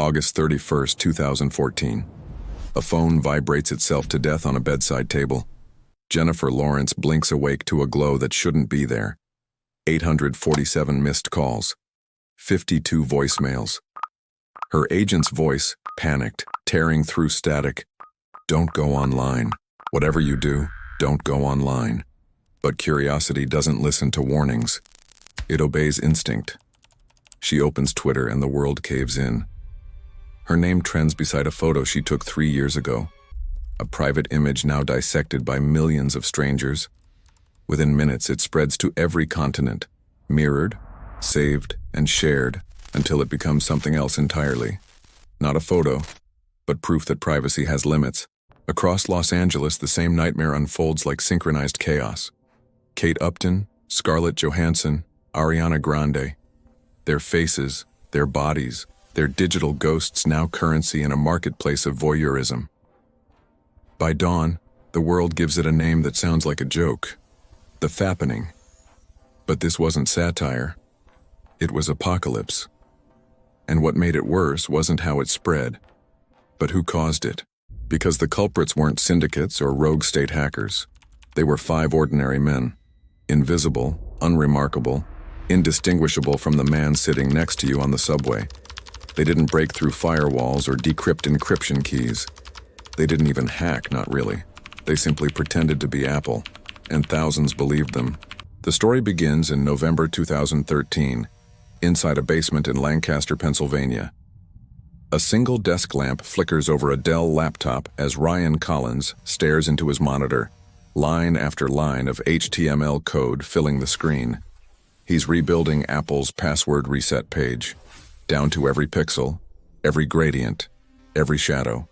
August 31st, 2014. A phone vibrates itself to death on a bedside table. Jennifer Lawrence blinks awake to a glow that shouldn't be there. 847 missed calls. 52 voicemails. Her agent's voice, panicked, tearing through static. Don't go online. Whatever you do, don't go online. But curiosity doesn't listen to warnings. It obeys instinct. She opens Twitter and the world caves in. Her name trends beside a photo she took 3 years ago. A private image now dissected by millions of strangers. Within minutes, it spreads to every continent, mirrored, saved, and shared until it becomes something else entirely. Not a photo, but proof that privacy has limits. Across Los Angeles, the same nightmare unfolds like synchronized chaos. Kate Upton, Scarlett Johansson, Ariana Grande. Their faces, their bodies, their digital ghosts now currency in a marketplace of voyeurism. By dawn, the world gives it a name that sounds like a joke. The Fappening. But this wasn't satire. It was apocalypse. And what made it worse wasn't how it spread, but who caused it. Because the culprits weren't syndicates or rogue state hackers. They were 5 ordinary men. Invisible, unremarkable, indistinguishable from the man sitting next to you on the subway. They didn't break through firewalls or decrypt encryption keys. They didn't even hack, not really. They simply pretended to be Apple, and thousands believed them. The story begins in November 2013, inside a basement in Lancaster, Pennsylvania. A single desk lamp flickers over a Dell laptop as Ryan Collins stares into his monitor, line after line of HTML code filling the screen. He's rebuilding Apple's password reset page, down to every pixel, every gradient, every shadow.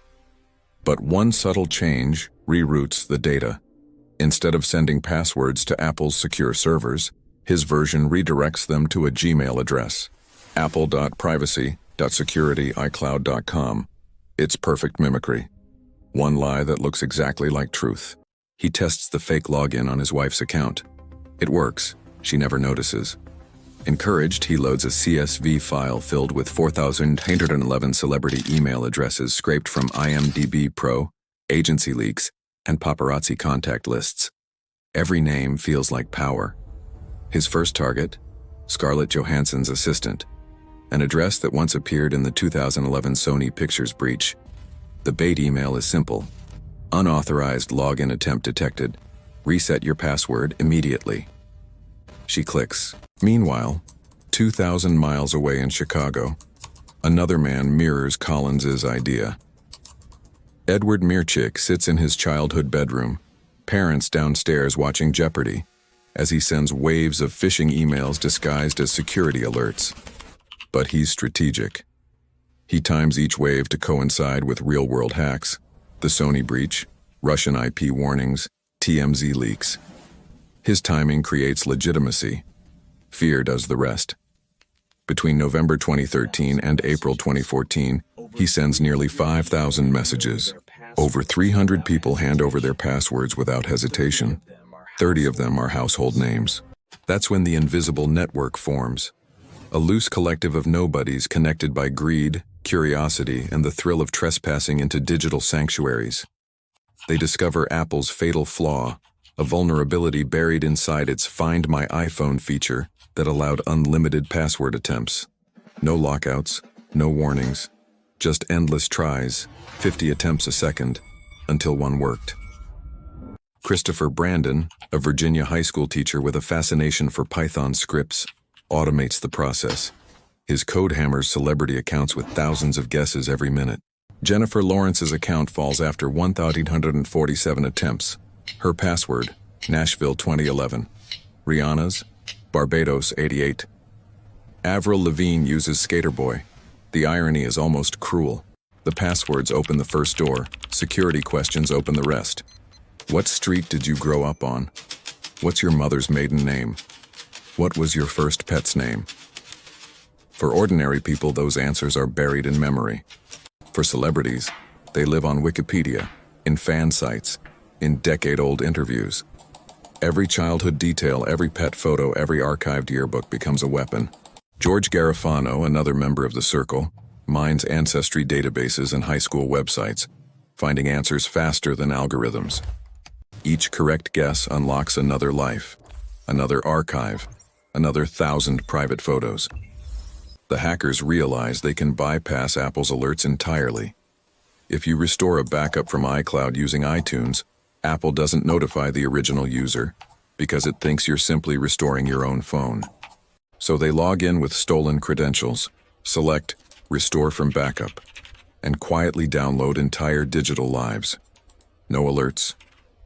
But one subtle change reroutes the data. Instead of sending passwords to Apple's secure servers, his version redirects them to a Gmail address, apple.privacy.security.icloud.com. It's perfect mimicry. One lie that looks exactly like truth. He tests the fake login on his wife's account. It works. She never notices. Encouraged, he loads a CSV file filled with 4,811 celebrity email addresses scraped from IMDb Pro, agency leaks, and paparazzi contact lists. Every name feels like power. His first target, Scarlett Johansson's assistant, an address that once appeared in the 2011 Sony Pictures breach. The bait email is simple. Unauthorized login attempt detected. Reset your password immediately. She clicks. Meanwhile, 2,000 miles away in Chicago, another man mirrors Collins's idea. Edward Mirchik sits in his childhood bedroom, parents downstairs watching Jeopardy, as he sends waves of phishing emails disguised as security alerts. But he's strategic. He times each wave to coincide with real-world hacks, the Sony breach, Russian IP warnings, TMZ leaks. His timing creates legitimacy. Fear does the rest. Between November 2013 and April 2014, he sends nearly 5,000 messages. Over 300 people hand over their passwords without hesitation. 30 of them are household names. That's when the invisible network forms. A loose collective of nobodies connected by greed, curiosity, and the thrill of trespassing into digital sanctuaries. They discover Apple's fatal flaw, a vulnerability buried inside its Find My iPhone feature that allowed unlimited password attempts. No lockouts, no warnings, just endless tries, 50 attempts a second, until one worked. Christopher Brandon, a Virginia high school teacher with a fascination for Python scripts, automates the process. His code hammers celebrity accounts with thousands of guesses every minute. Jennifer Lawrence's account falls after 1,847 attempts. Her password, Nashville 2011. Rihanna's, Barbados 88. Avril Lavigne uses Skater Boy. The irony is almost cruel. The passwords open the first door, security questions open the rest. What street did you grow up on? What's your mother's maiden name? What was your first pet's name? For ordinary people, those answers are buried in memory. For celebrities, they live on Wikipedia, in fan sites, in decade-old interviews. Every childhood detail, every pet photo, every archived yearbook becomes a weapon. George Garofano, another member of the circle, mines ancestry databases and high school websites, finding answers faster than algorithms. Each correct guess unlocks another life, another archive, another 1,000 private photos. The hackers realize they can bypass Apple's alerts entirely. If you restore a backup from iCloud using iTunes, Apple doesn't notify the original user because it thinks you're simply restoring your own phone. So they log in with stolen credentials, select Restore from Backup, and quietly download entire digital lives. No alerts,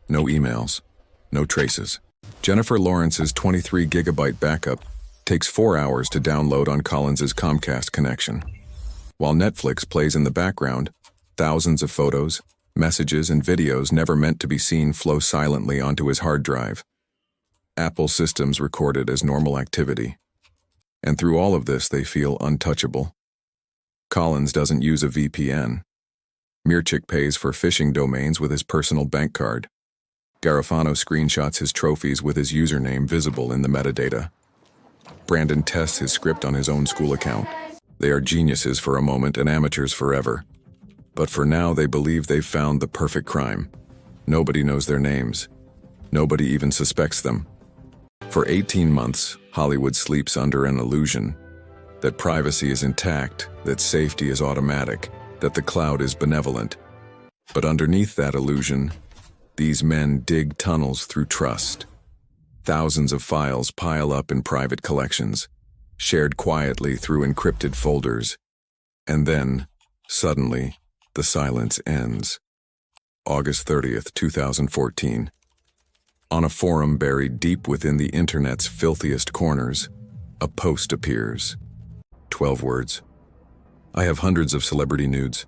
no emails, no traces. Jennifer Lawrence's 23-gigabyte backup takes 4 hours to download on Collins's Comcast connection. While Netflix plays in the background, thousands of photos, messages, and videos never meant to be seen flow silently onto his hard drive. Apple systems record it as normal activity. And through all of this, they feel untouchable. Collins doesn't use a VPN. Mirchik pays for phishing domains with his personal bank card. Garofano screenshots his trophies with his username visible in the metadata. Brandon tests his script on his own school account. They are geniuses for a moment and amateurs forever. But for now, they believe they've found the perfect crime. Nobody knows their names. Nobody even suspects them. For 18 months, Hollywood sleeps under an illusion that privacy is intact, that safety is automatic, that the cloud is benevolent. But underneath that illusion, these men dig tunnels through trust. Thousands of files pile up in private collections, shared quietly through encrypted folders. And then, suddenly, the silence ends. August 30th, 2014. On a forum buried deep within the internet's filthiest corners, a post appears. 12 words. I have hundreds of celebrity nudes.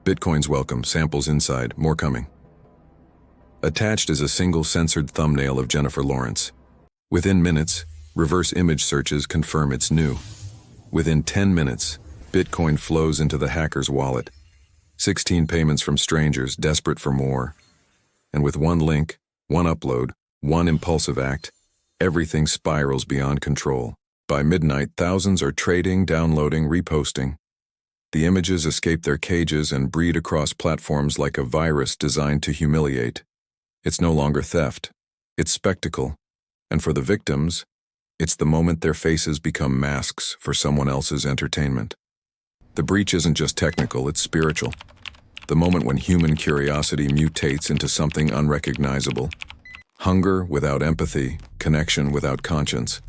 Bitcoin's welcome, samples inside, more coming. Attached is a single censored thumbnail of Jennifer Lawrence. Within minutes, reverse image searches confirm it's new. Within 10 minutes, Bitcoin flows into the hacker's wallet. 16 payments from strangers desperate for more. And with one link, one upload, one impulsive act, everything spirals beyond control. By midnight, thousands are trading, downloading, reposting. The images escape their cages and breed across platforms like a virus designed to humiliate. It's no longer theft. It's spectacle. And for the victims, it's the moment their faces become masks for someone else's entertainment. The breach isn't just technical, it's spiritual. The moment when human curiosity mutates into something unrecognizable. Hunger without empathy, connection without conscience.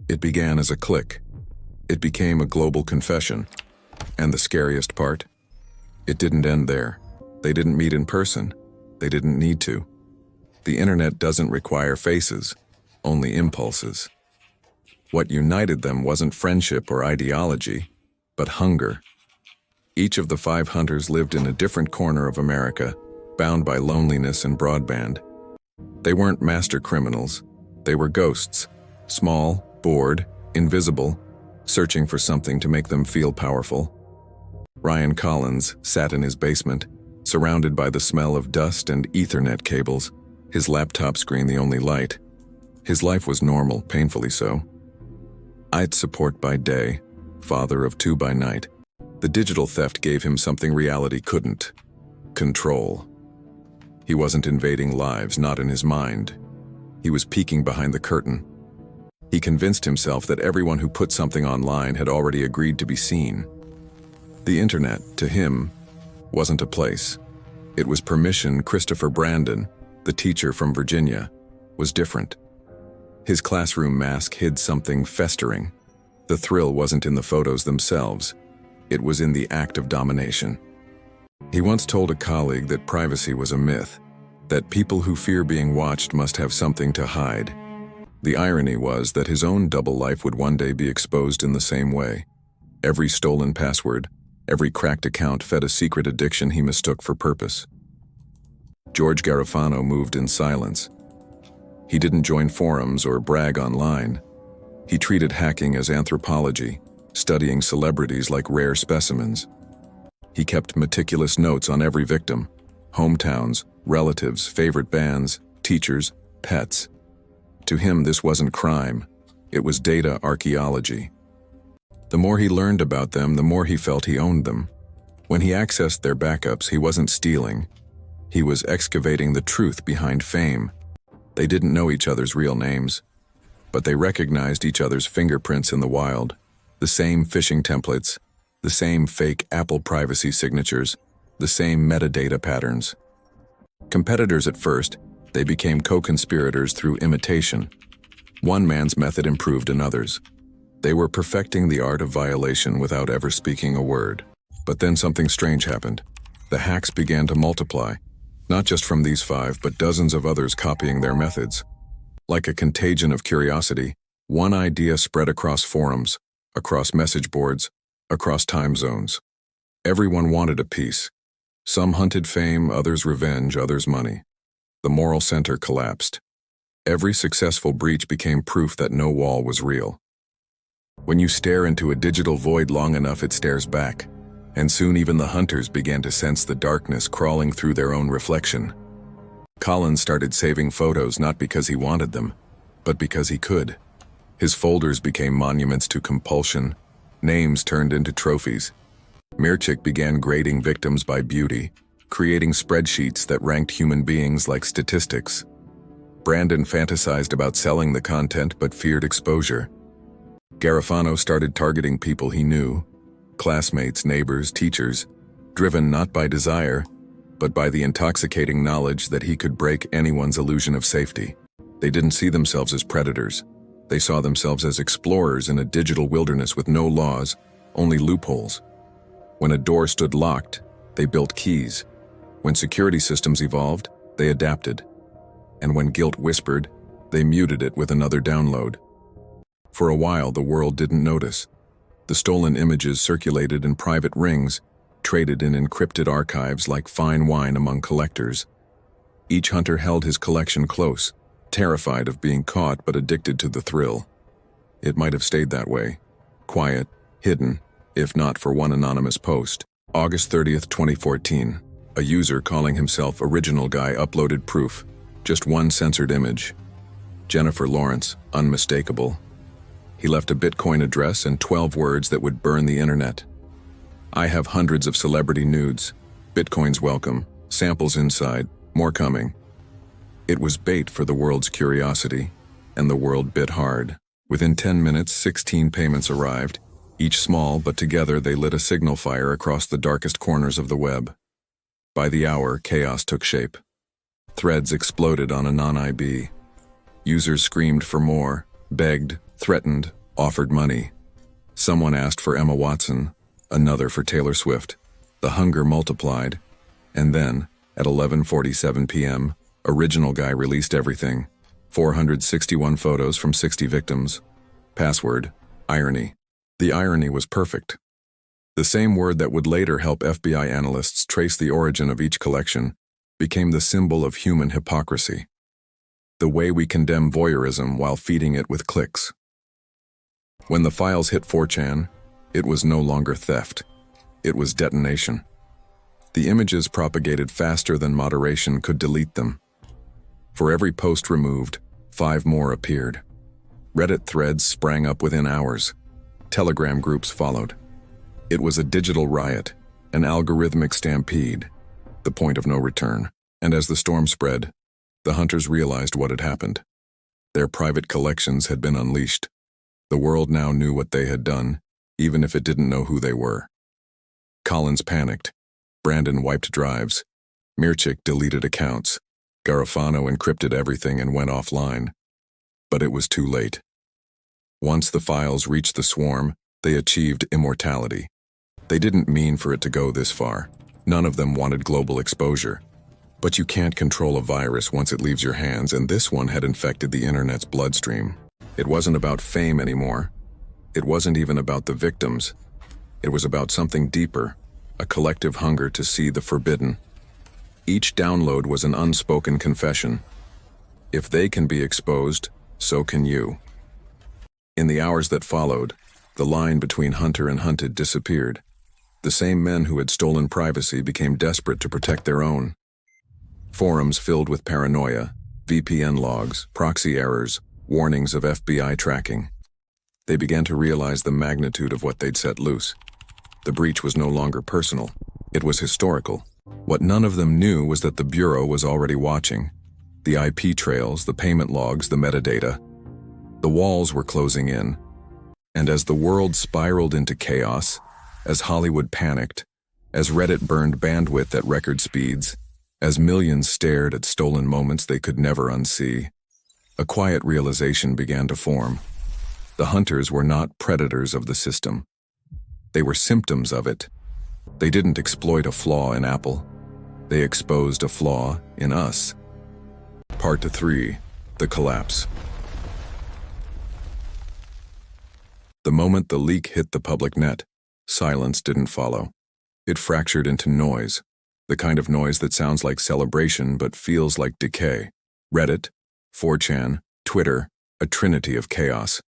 It began as a click. It became a global confession. And the scariest part? It didn't end there. They didn't meet in person. They didn't need to. The internet doesn't require faces, only impulses. What united them wasn't friendship or ideology, but hunger. Each of the 5 hunters lived in a different corner of America, bound by loneliness and broadband. They weren't master criminals. They were ghosts, small, bored, invisible, searching for something to make them feel powerful. Ryan Collins sat in his basement, surrounded by the smell of dust and Ethernet cables, his laptop screen the only light. His life was normal, painfully so. IT support by day, father of 2 by night. The digital theft gave him something reality couldn't: control. He wasn't invading lives, not in his mind. He was peeking behind the curtain. He convinced himself that everyone who put something online had already agreed to be seen. The internet, to him, wasn't a place. It was permission. Christopher Brandon, the teacher from Virginia, was different. His classroom mask hid something festering. The thrill wasn't in the photos themselves. It was in the act of domination. He once told a colleague that privacy was a myth, that people who fear being watched must have something to hide. The irony was that his own double life would one day be exposed in the same way. Every stolen password, every cracked account fed a secret addiction he mistook for purpose. George Garofano moved in silence. He didn't join forums or brag online. He treated hacking as anthropology, studying celebrities like rare specimens. He kept meticulous notes on every victim: hometowns, relatives, favorite bands, teachers, pets. To him, this wasn't crime. It was data archaeology. The more he learned about them, the more he felt he owned them. When he accessed their backups, he wasn't stealing. He was excavating the truth behind fame. They didn't know each other's real names, but they recognized each other's fingerprints in the wild. The same phishing templates, the same fake Apple privacy signatures, the same metadata patterns. Competitors at first, they became co-conspirators through imitation. One man's method improved another's. They were perfecting the art of violation without ever speaking a word. But then something strange happened. The hacks began to multiply, not just from these 5, but dozens of others copying their methods. Like a contagion of curiosity, one idea spread across forums, across message boards, across time zones. Everyone wanted a piece. Some hunted fame, others revenge, others money. The moral center collapsed. Every successful breach became proof that no wall was real. When you stare into a digital void long enough, it stares back, and soon even the hunters began to sense the darkness crawling through their own reflection. Collins started saving photos not because he wanted them, but because he could. His folders became monuments to compulsion, names turned into trophies. Mirchik began grading victims by beauty, creating spreadsheets that ranked human beings like statistics. Brandon fantasized about selling the content but feared exposure. Garofano started targeting people he knew, classmates, neighbors, teachers, driven not by desire, but by the intoxicating knowledge that he could break anyone's illusion of safety. They didn't see themselves as predators. They saw themselves as explorers in a digital wilderness with no laws, only loopholes. When a door stood locked, they built keys. When security systems evolved, they adapted. And when guilt whispered, they muted it with another download. For a while, the world didn't notice. The stolen images circulated in private rings, traded in encrypted archives like fine wine among collectors. Each hunter held his collection close, terrified of being caught but addicted to the thrill. It might have stayed that way, quiet, hidden, if not for one anonymous post. August 30th, 2014. A user calling himself Original Guy uploaded proof, just one censored image. Jennifer Lawrence, unmistakable. He left a Bitcoin address and 12 words that would burn the internet. I have hundreds of celebrity nudes. Bitcoin's welcome. Samples inside. More coming. It was bait for the world's curiosity, and the world bit hard. Within 10 minutes, 16 payments arrived, each small, but together they lit a signal fire across the darkest corners of the web. By the hour, chaos took shape. Threads exploded on a non-IB. Users screamed for more, begged, threatened, offered money. Someone asked for Emma Watson, another for Taylor Swift. The hunger multiplied, and then, at 11:47 p.m., Original Guy released everything. 461 photos from 60 victims. Password, irony. The irony was perfect. The same word that would later help FBI analysts trace the origin of each collection became the symbol of human hypocrisy. The way we condemn voyeurism while feeding it with clicks. When the files hit 4chan, it was no longer theft. It was detonation. The images propagated faster than moderation could delete them. For every post removed, 5 more appeared. Reddit threads sprang up within hours. Telegram groups followed. It was a digital riot, an algorithmic stampede, the point of no return. And as the storm spread, the hunters realized what had happened. Their private collections had been unleashed. The world now knew what they had done, even if it didn't know who they were. Collins panicked. Brandon wiped drives. Mirchik deleted accounts. Garofano encrypted everything and went offline. But it was too late. Once the files reached the swarm, they achieved immortality. They didn't mean for it to go this far. None of them wanted global exposure. But you can't control a virus once it leaves your hands, and this one had infected the internet's bloodstream. It wasn't about fame anymore. It wasn't even about the victims. It was about something deeper, a collective hunger to see the forbidden. Each download was an unspoken confession. If they can be exposed, so can you. In the hours that followed, the line between hunter and hunted disappeared. The same men who had stolen privacy became desperate to protect their own. Forums filled with paranoia, VPN logs, proxy errors, warnings of FBI tracking. They began to realize the magnitude of what they'd set loose. The breach was no longer personal. It was historical. What none of them knew was that the Bureau was already watching. The IP trails, the payment logs, the metadata. The walls were closing in. And as the world spiraled into chaos, as Hollywood panicked, as Reddit burned bandwidth at record speeds, as millions stared at stolen moments they could never unsee, a quiet realization began to form. The hunters were not predators of the system. They were symptoms of it. They didn't exploit a flaw in Apple. They exposed a flaw in us. Part 3. The Collapse. The moment the leak hit the public net, silence didn't follow. It fractured into noise, the kind of noise that sounds like celebration but feels like decay. Reddit, 4chan, Twitter, a trinity of chaos.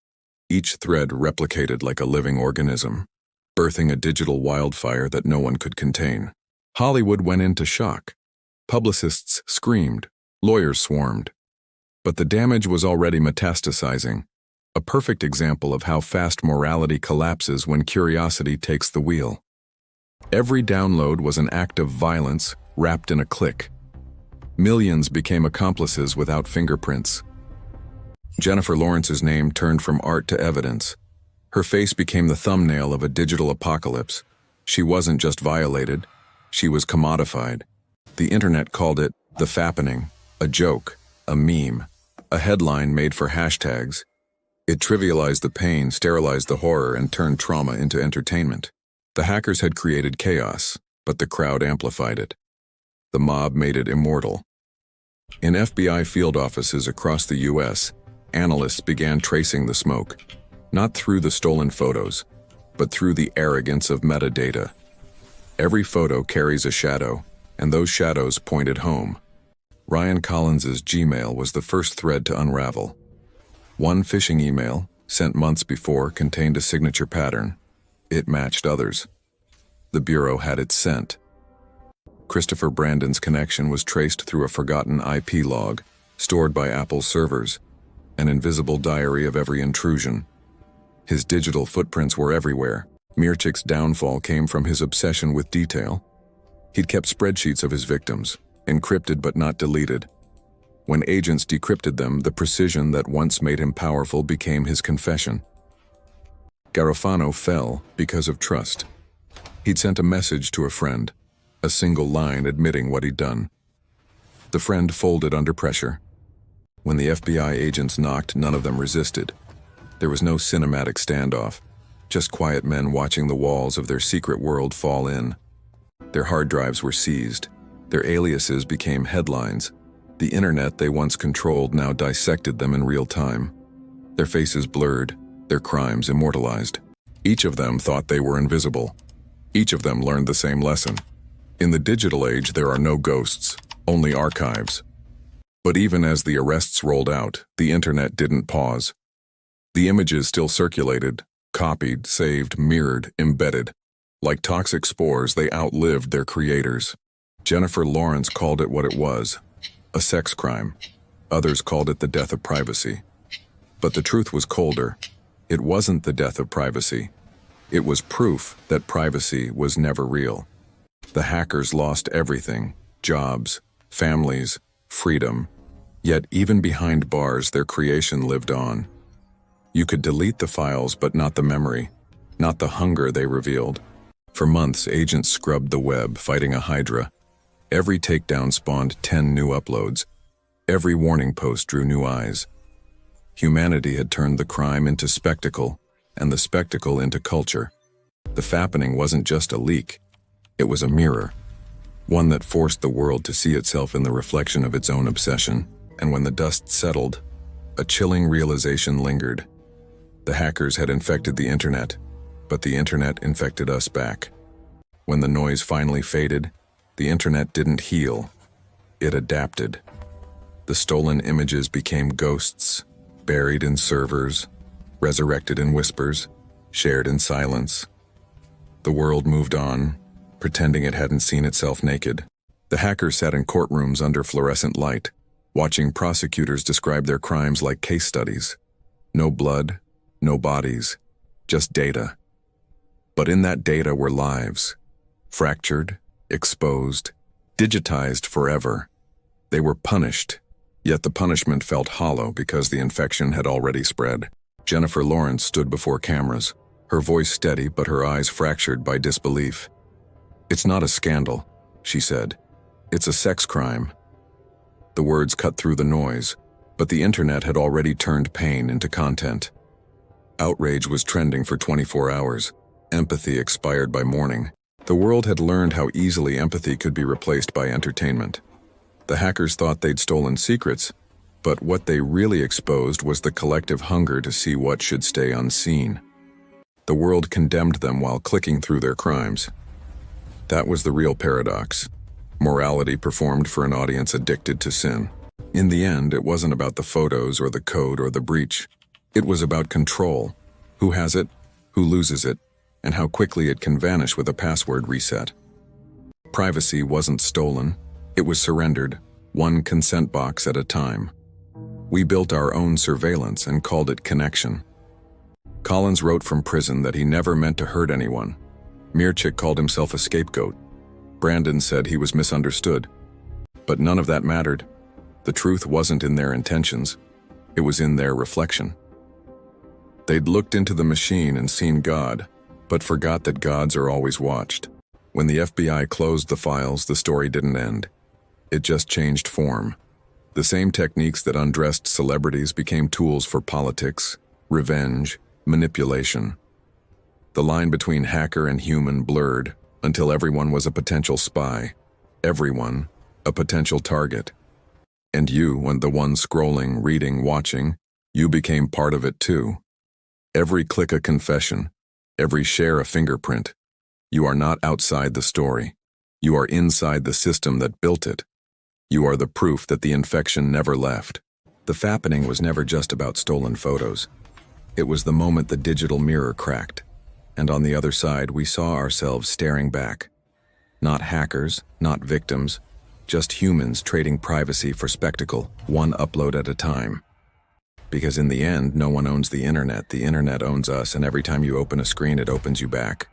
Each thread replicated like a living organism, birthing a digital wildfire that no one could contain. Hollywood went into shock. Publicists screamed, lawyers swarmed. But the damage was already metastasizing, a perfect example of how fast morality collapses when curiosity takes the wheel. Every download was an act of violence wrapped in a click. Millions became accomplices without fingerprints. Jennifer Lawrence's name turned from art to evidence. Her face became the thumbnail of a digital apocalypse. She wasn't just violated, she was commodified. The internet called it the fappening, a joke, a meme, a headline made for hashtags. It trivialized the pain, sterilized the horror, and turned trauma into entertainment. The hackers had created chaos, but the crowd amplified it. The mob made it immortal. In FBI field offices across the U.S., analysts began tracing the smoke, not through the stolen photos, but through the arrogance of metadata. Every photo carries a shadow, and those shadows pointed home. Ryan Collins's Gmail was the first thread to unravel. One phishing email, sent months before, contained a signature pattern. It matched others. The Bureau had its scent. Christopher Brandon's connection was traced through a forgotten IP log, stored by Apple's servers, an invisible diary of every intrusion. His digital footprints were everywhere. Mirchik's downfall came from his obsession with detail. He'd kept spreadsheets of his victims, encrypted but not deleted. When agents decrypted them, the precision that once made him powerful became his confession. Garofano fell because of trust. He'd sent a message to a friend, a single line admitting what he'd done. The friend folded under pressure. When the FBI agents knocked, none of them resisted. There was no cinematic standoff, just quiet men watching the walls of their secret world fall in. Their hard drives were seized. Their aliases became headlines. The internet they once controlled now dissected them in real time. Their faces blurred, their crimes immortalized. Each of them thought they were invisible. Each of them learned the same lesson. In the digital age, there are no ghosts, only archives. But even as the arrests rolled out, the internet didn't pause. The images still circulated, copied, saved, mirrored, embedded. Like toxic spores, they outlived their creators. Jennifer Lawrence called it what it was, a sex crime. Others called it the death of privacy. But the truth was colder. It wasn't the death of privacy. It was proof that privacy was never real. The hackers lost everything: jobs, families, freedom. Yet even behind bars, their creation lived on. You could delete the files, but not the memory, not the hunger they revealed. For months, agents scrubbed the web, fighting a hydra. Every takedown spawned 10 new uploads. Every warning post drew new eyes. Humanity had turned the crime into spectacle, and the spectacle into culture. The fappening wasn't just a leak. It was a mirror, one that forced the world to see itself in the reflection of its own obsession. And when the dust settled, a chilling realization lingered. The hackers had infected the internet, but the internet infected us back. When the noise finally faded, the internet didn't heal. It adapted. The stolen images became ghosts, buried in servers, resurrected in whispers, shared in silence. The world moved on, pretending it hadn't seen itself naked. The hackers sat in courtrooms under fluorescent light, watching prosecutors describe their crimes like case studies. No blood, no bodies, just data. But in that data were lives, fractured, exposed, digitized forever. They were punished, yet the punishment felt hollow because the infection had already spread. Jennifer Lawrence stood before cameras, her voice steady but her eyes fractured by disbelief. "It's not a scandal," she said. "It's a sex crime." The words cut through the noise, but the internet had already turned pain into content. Outrage was trending for 24 hours. Empathy expired by morning. The world had learned how easily empathy could be replaced by entertainment. The hackers thought they'd stolen secrets, but what they really exposed was the collective hunger to see what should stay unseen. The world condemned them while clicking through their crimes. That was the real paradox. Morality performed for an audience addicted to sin. In the end, it wasn't about the photos or the code or the breach. It was about control. Who has it, who loses it, and how quickly it can vanish with a password reset. Privacy wasn't stolen. It was surrendered, one consent box at a time. We built our own surveillance and called it connection. Collins wrote from prison that he never meant to hurt anyone. Mirchik called himself a scapegoat. Brandon said he was misunderstood. But none of that mattered. The truth wasn't in their intentions. It was in their reflection. They'd looked into the machine and seen God, but forgot that gods are always watched. When the FBI closed the files, the story didn't end. It just changed form. The same techniques that undressed celebrities became tools for politics, revenge, manipulation. The line between hacker and human blurred until everyone was a potential spy, everyone a potential target. And you, and the one scrolling, reading, watching, you became part of it too. Every click a confession, every share a fingerprint. You are not outside the story. You are inside the system that built it. You are the proof that the infection never left. The fappening was never just about stolen photos. It was the moment the digital mirror cracked, and on the other side we saw ourselves staring back. Not hackers, not victims, just humans trading privacy for spectacle, one upload at a time. Because in the end, no one owns the internet owns us, and every time you open a screen it opens you back.